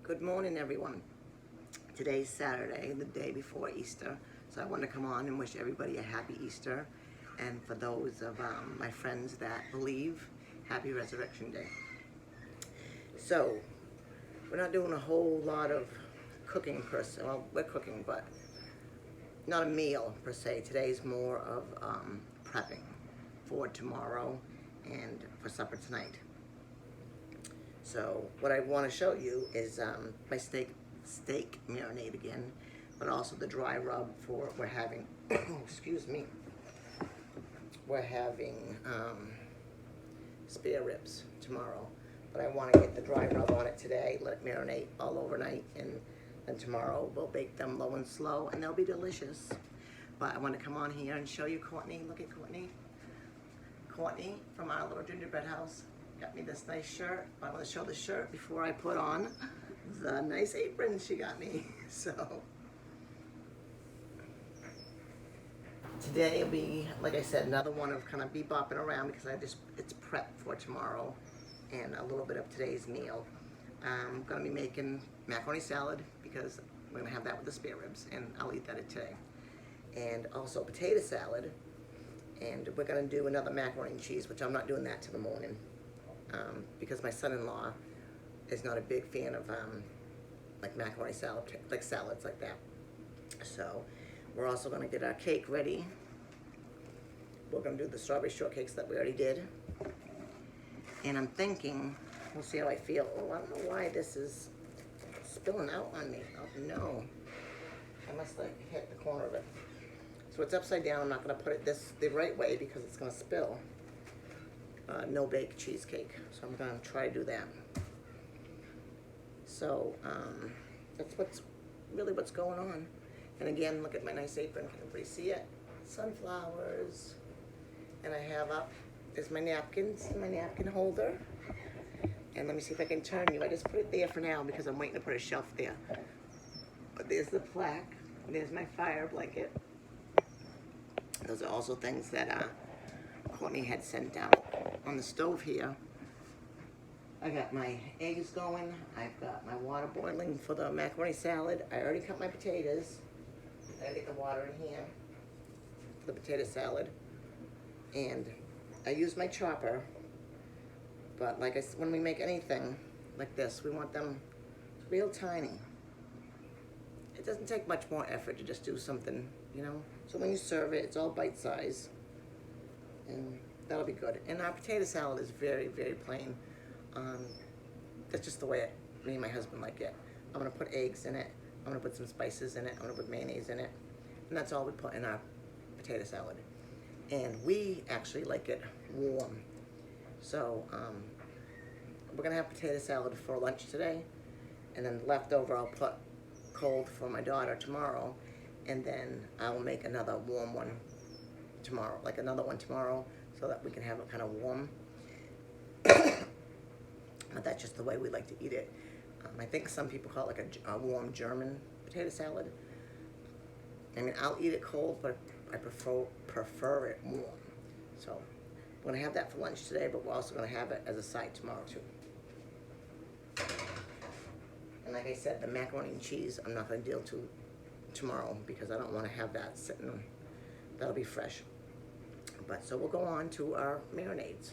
Good morning, everyone. Today's Saturday, the day before Easter, so I want to come on and wish everybody a happy Easter, and for those of my friends that believe, happy Resurrection Day. So, we're not doing a whole lot of cooking per se. Well, we're cooking, but not a meal per se. Today's more of prepping for tomorrow and for supper tonight. So what I want to show you is my steak marinade again, but also the dry rub for we're having. Excuse me. We're having spare ribs tomorrow, but I want to get the dry rub on it today. Let it marinate all overnight, and then tomorrow we'll bake them low and slow, and they'll be delicious. But I want to come on here and show you Courtney. Look at Courtney. Courtney from our little gingerbread house got me this nice shirt. I want to show the shirt before I put on the nice apron she got me. So today will be, like I said, another one of kind of bebopping around because it's prep for tomorrow and a little bit of today's meal. I'm going to be making macaroni salad because we're going to have that with the spare ribs, and I'll eat that today. And also potato salad, and we're going to do another macaroni and cheese, which I'm not doing that till the morning. Because my son-in-law is not a big fan of like macaroni salad, like salads like that. So we're also going to get our cake ready. We're going to do the strawberry shortcakes that we already did. And I'm thinking, we'll see how I feel. Oh, I don't know why this is spilling out on me. Oh no, I must like hit the corner of it. So it's upside down. I'm not going to put it the right way because it's going to spill. No bake cheesecake, so I'm going to try to do that. So that's what's going on. And again, look at my nice apron. Can everybody see it? Sunflowers. And I have up is my napkins, my napkin holder. And let me see if I can turn you. I just put it there for now because I'm waiting to put a shelf there. But there's the plaque. There's my fire blanket. Those are also things that Courtney had sent out. On the stove here, I got my eggs going. I've got my water boiling for the macaroni salad. I already cut my potatoes. I gotta get the water in here for the potato salad. And I use my chopper. But like I said, when we make anything like this, we want them real tiny. It doesn't take much more effort to just do something, you know. So when you serve it, it's all bite size. And that'll be good. And our potato salad is very, very plain. That's just the way me and my husband like it. I'm gonna put eggs in it. I'm gonna put some spices in it. I'm gonna put mayonnaise in it. And that's all we put in our potato salad. And we actually like it warm. So we're gonna have potato salad for lunch today. And then leftover I'll put cold for my daughter tomorrow. And then I'll make another warm one tomorrow, like another one tomorrow, so that we can have it kind of warm. But that's just the way we like to eat it. I think some people call it like a warm German potato salad. I mean, I'll eat it cold, but I prefer it warm. So we're gonna have that for lunch today, but we're also gonna have it as a side tomorrow too. And like I said, the macaroni and cheese, I'm not gonna deal to tomorrow because I don't want to have that sitting. That'll be fresh. But so we'll go on to our marinades.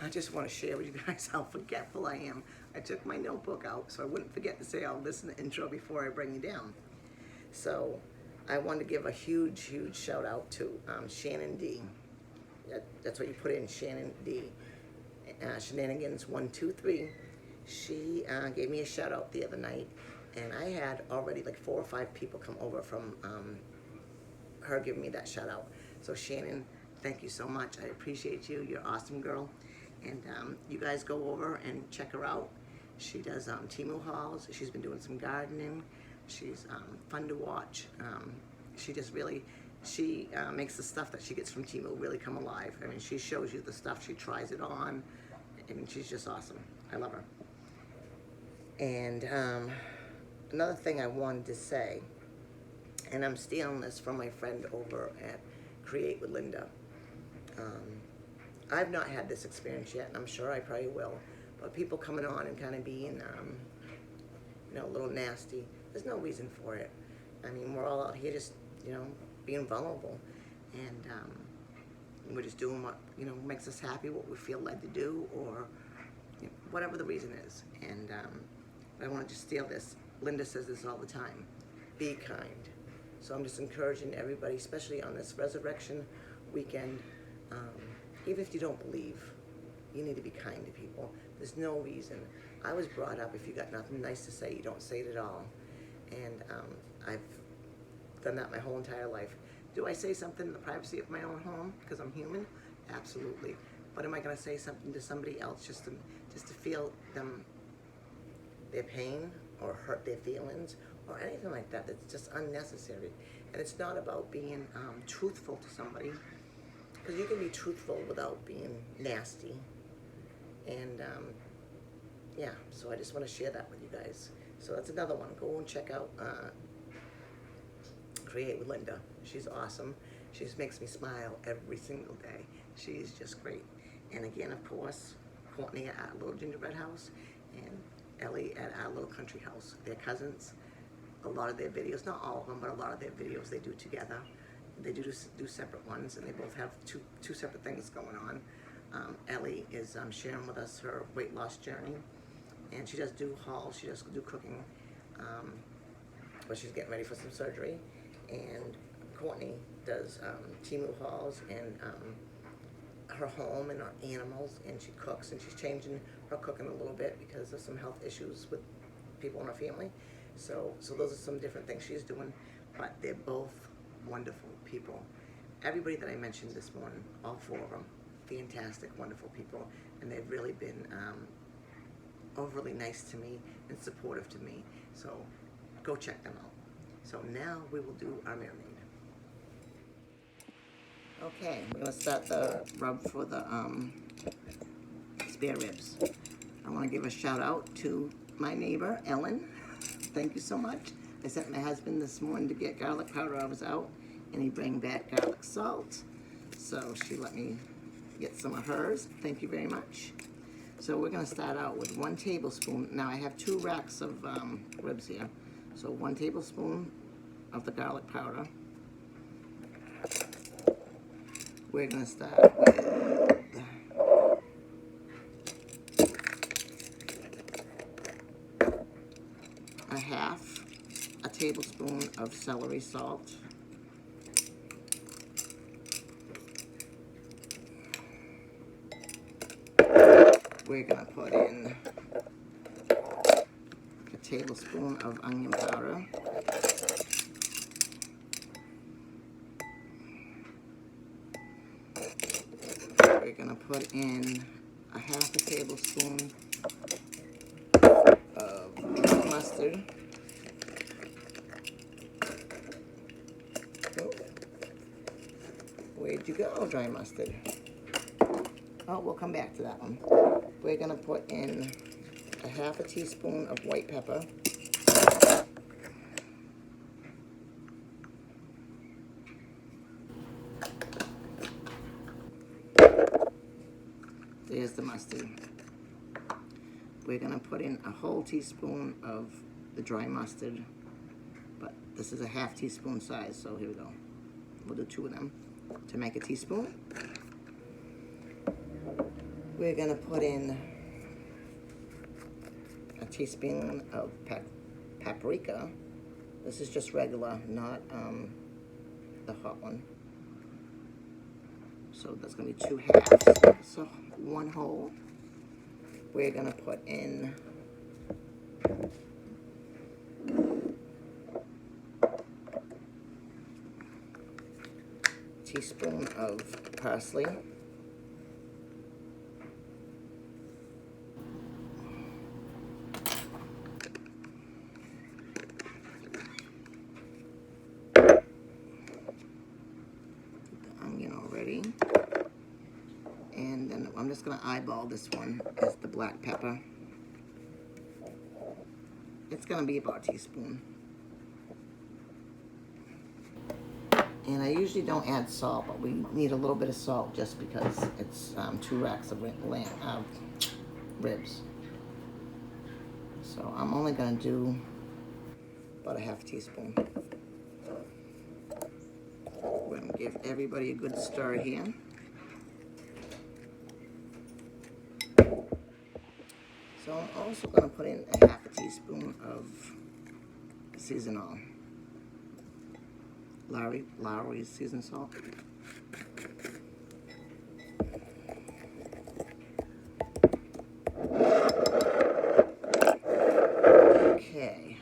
I just want to share with you guys how forgetful I am. I took my notebook out so I wouldn't forget to say I'll listen to the intro before I bring you down. So I want to give a huge, huge shout out to Shannon D. That's what you put in, Shannon D. Shenanigans 123. She gave me a shout out the other night, and I had already like 4 or 5 people come over from her giving me that shout out. So Shannon, thank you so much. I appreciate you. You're an awesome girl. And you guys go over and check her out. She does Temu hauls. She's been doing some gardening. She's fun to watch. She just really, makes the stuff that she gets from Temu really come alive. I mean, she shows you the stuff. She tries it on. I mean, she's just awesome. I love her. And another thing I wanted to say, and I'm stealing this from my friend over at Create with Linda. I've not had this experience yet, and I'm sure I probably will, But people coming on and kind of being, a little nasty, there's no reason for it. I mean, we're all out here just, being vulnerable. And we're just doing what, makes us happy, what we feel led to do, or whatever the reason is. And I want to just steal this. Linda says this all the time. Be kind. So I'm just encouraging everybody, especially on this resurrection weekend, even if you don't believe, you need to be kind to people. There's no reason. I was brought up, if you got nothing nice to say, you don't say it at all. And I've done that my whole entire life. Do I say something in the privacy of my own home because I'm human? Absolutely. But am I going to say something to somebody else just to feel their pain or hurt their feelings or anything like that? That's just unnecessary. And it's not about being truthful to somebody, because you can be truthful without being nasty. And yeah, so I just want to share that with you guys. So that's another one. Go and check out Create with Linda. She's awesome. She just makes me smile every single day. She's just great. And again, of course, Courtney at our little gingerbread house and Ellie at our little country house. They're cousins. A lot of their videos, not all of them, but a lot of their videos they do together. They do separate ones, and they both have two separate things going on. Ellie is sharing with us her weight loss journey, and she does do hauls, she does do cooking, but she's getting ready for some surgery. And Courtney does Temu hauls and her home and her animals, and she cooks, and she's changing her cooking a little bit because of some health issues with people in her family. So those are some different things she's doing, but they're both wonderful people. Everybody that I mentioned this morning, all four of them, fantastic, wonderful people, and they've really been overly nice to me and supportive to me. So go check them out. So now we will do our marinade. Okay, we're gonna start the rub for the spare ribs. I want to give a shout out to my neighbor Ellen. Thank you so much. I sent my husband this morning to get garlic powder. I was out, and he bring back garlic salt. So she let me get some of hers. Thank you very much. So we're gonna start out with 1 tablespoon. Now I have 2 racks of ribs here. So 1 tablespoon of the garlic powder. We're gonna start with a half a tablespoon of celery salt. We're gonna put in a tablespoon of onion powder. We're gonna put in a half a tablespoon of mustard. Oh, where'd you go, dry mustard? Oh, we'll come back to that one. We're gonna put in a half a teaspoon of white pepper. There's the mustard. We're gonna put in a whole teaspoon of the dry mustard, but this is a half teaspoon size, so here we go. We'll do 2 of them to make a teaspoon. We're gonna put in a teaspoon of paprika. This is just regular, not the hot one. So that's gonna be 2 halves, so 1 whole. We're gonna put in a teaspoon of parsley. And then I'm just going to eyeball this one as the black pepper. It's going to be about a teaspoon. And I usually don't add salt, but we need a little bit of salt just because it's 2 racks of ribs. So I'm only gonna do about a half teaspoon. We're gonna give everybody a good stir here. So I'm also gonna put in a half a teaspoon of seasonal. Lowry's seasoned salt. Okay.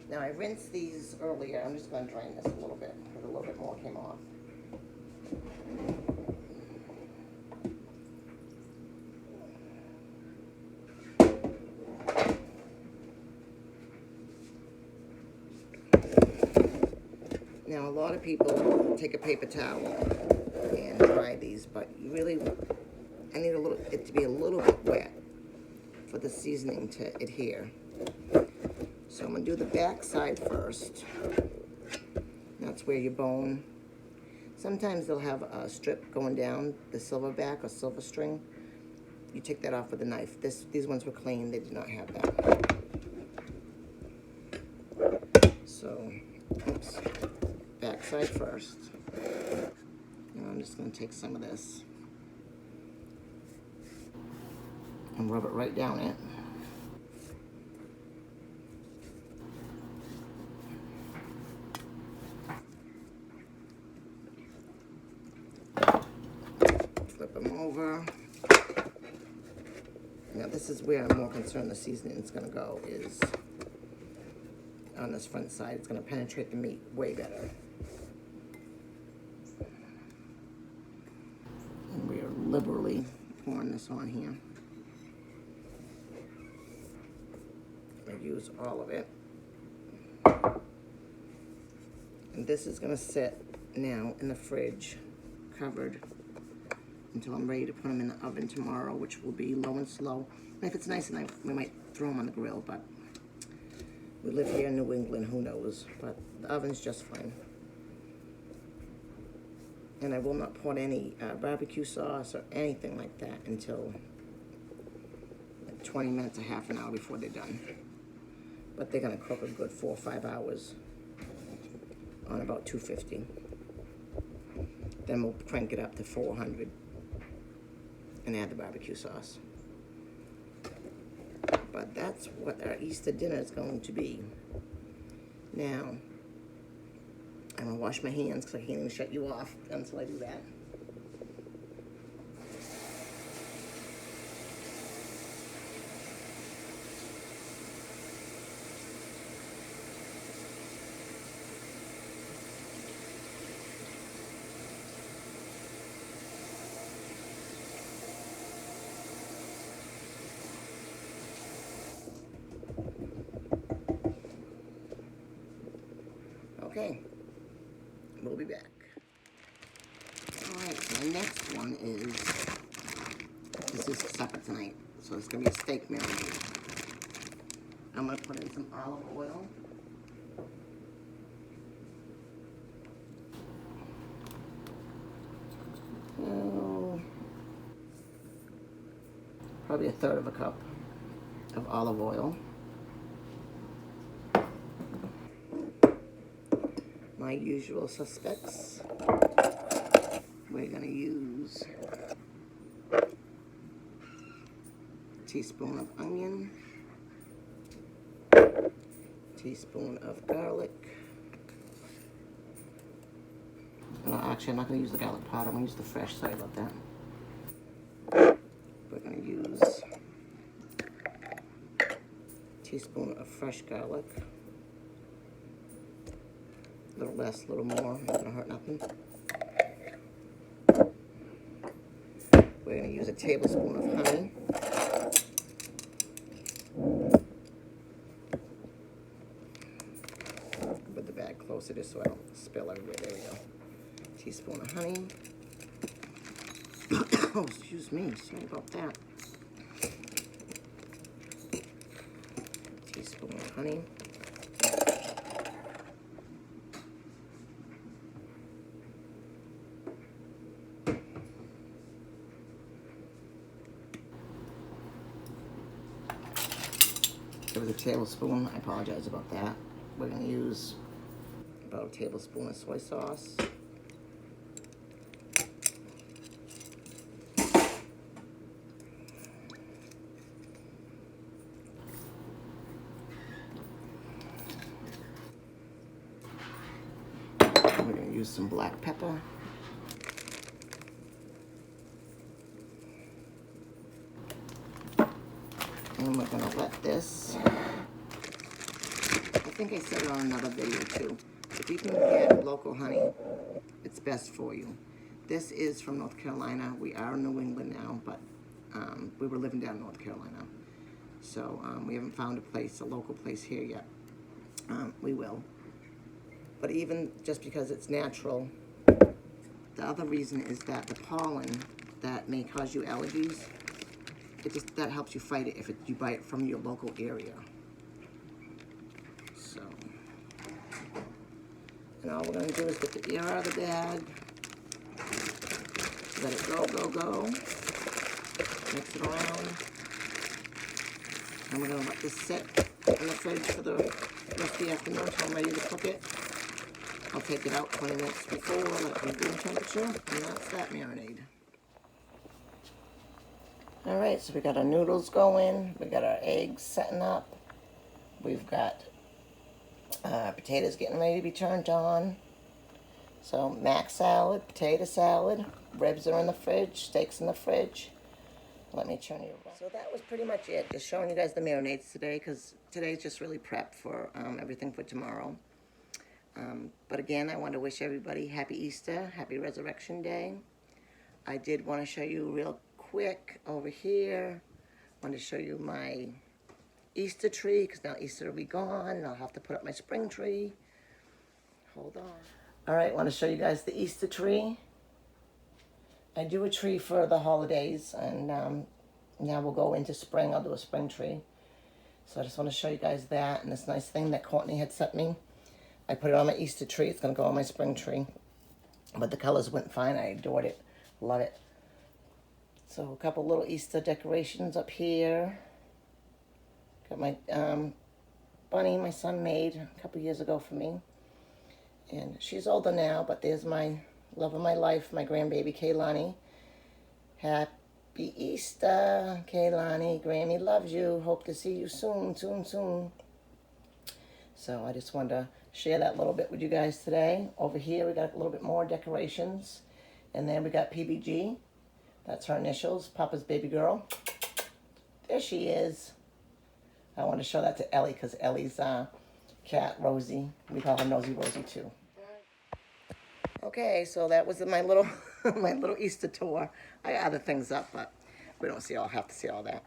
Now I rinsed these earlier. I'm just going to drain this a little bit because a little bit more came off. Now a lot of people take a paper towel and dry these, but you really, I need it to be a little bit wet for the seasoning to adhere. So I'm going to do the back side first. That's where your bone. Sometimes they'll have a strip going down the silver back or silver string. You take that off with a knife. These ones were clean. They did not have that. So, oops. Back side first. And I'm just going to take some of this and rub it right down it. Flip them over. Now this is where I'm more concerned the seasoning is going to go, is on this front side. It's going to penetrate the meat way better. And we are liberally pouring this on here. I use all of it. And this is going to sit now in the fridge, covered, until I'm ready to put them in the oven tomorrow, which will be low and slow. And if it's nice enough, we might throw them on the grill, but we live here in New England, who knows? But the oven's just fine. And I will not put any barbecue sauce or anything like that until like 20 minutes or half an hour before they're done. But they're gonna cook a good 4 or 5 hours on about 250. Then we'll crank it up to 400 and add the barbecue sauce. But that's what our Easter dinner is going to be. Now, I'm gonna wash my hands because I can't even shut you off until I do that. Okay, we'll be back. Alright, so the next one is, this is supper tonight, so it's going to be a steak marinade. I'm going to put in some olive oil. Oh, probably 1/3 cup of olive oil. My usual suspects. We're going to use a teaspoon of onion, teaspoon of garlic. No, actually, I'm not going to use the garlic powder. I'm going to use the fresh. Sorry about that. We're going to use a teaspoon of fresh garlic. A little less, a little more, not gonna hurt nothing. We're gonna use a tablespoon of honey. Put the bag closer just so I don't spill everywhere. There we go. Teaspoon of honey. Oh, excuse me, sorry about that. Teaspoon of honey. It was a tablespoon. I apologize about that. We're going to use about a tablespoon of soy sauce. We're going to use some black pepper. And we're going to let this, I think I said it on another video too, if you can get local honey, it's best for you. This is from North Carolina. We are in New England now, but we were living down in North Carolina. So we haven't found a local place here yet. We will. But even just because it's natural, the other reason is that the pollen that may cause you allergies, that helps you fight it if you buy it from your local area. So, and all we're going to do is get the air out of the bag, let it go, mix it around, and we're going to let this sit in the fridge for the rest of the afternoon until I'm ready to cook it. I'll take it out 20 minutes before, let it be room temperature, and that's that marinade. Alright, so we got our noodles going, we got our eggs setting up, we've got potatoes getting ready to be turned on. So mac salad, potato salad, ribs are in the fridge, steaks in the fridge. Let me turn you over. So that was pretty much it, just showing you guys the marinades today, because today's just really prep for everything for tomorrow. But again, I want to wish everybody happy Easter, happy Resurrection Day. I did want to show you real quick over here. I want to show you my Easter tree, because now Easter will be gone, and I'll have to put up my spring tree. Hold on. All right, I want to show you guys the Easter tree. I do a tree for the holidays, and now we'll go into spring. I'll do a spring tree. So I just want to show you guys that, and this nice thing that Courtney had sent me. I put it on my Easter tree. It's going to go on my spring tree. But the colors went fine. I adored it. Love it. So a couple little Easter decorations up here. Got my bunny my son made a couple years ago for me. And she's older now, but there's my love of my life, my grandbaby, Kaylani. Happy Easter, Kaylani. Grammy loves you. Hope to see you soon. So I just wanted to share that little bit with you guys today. Over here, we got a little bit more decorations. And then we got PBG. That's her initials, Papa's baby girl. There she is. I want to show that to Ellie, because Ellie's cat, Rosie. We call her Nosy Rosie, too. Okay, so that was my little my little Easter tour. I got other things up, but we don't have to see all that.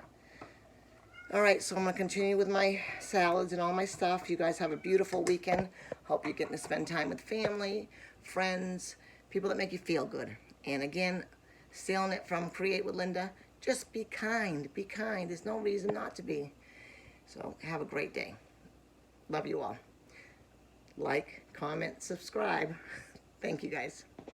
All right, so I'm going to continue with my salads and all my stuff. You guys have a beautiful weekend. Hope you're getting to spend time with family, friends, people that make you feel good. And again, stealing it from Create with Linda, just be kind. Be kind. There's no reason not to be. So have a great day. Love you all. Like, comment, subscribe. Thank you, guys.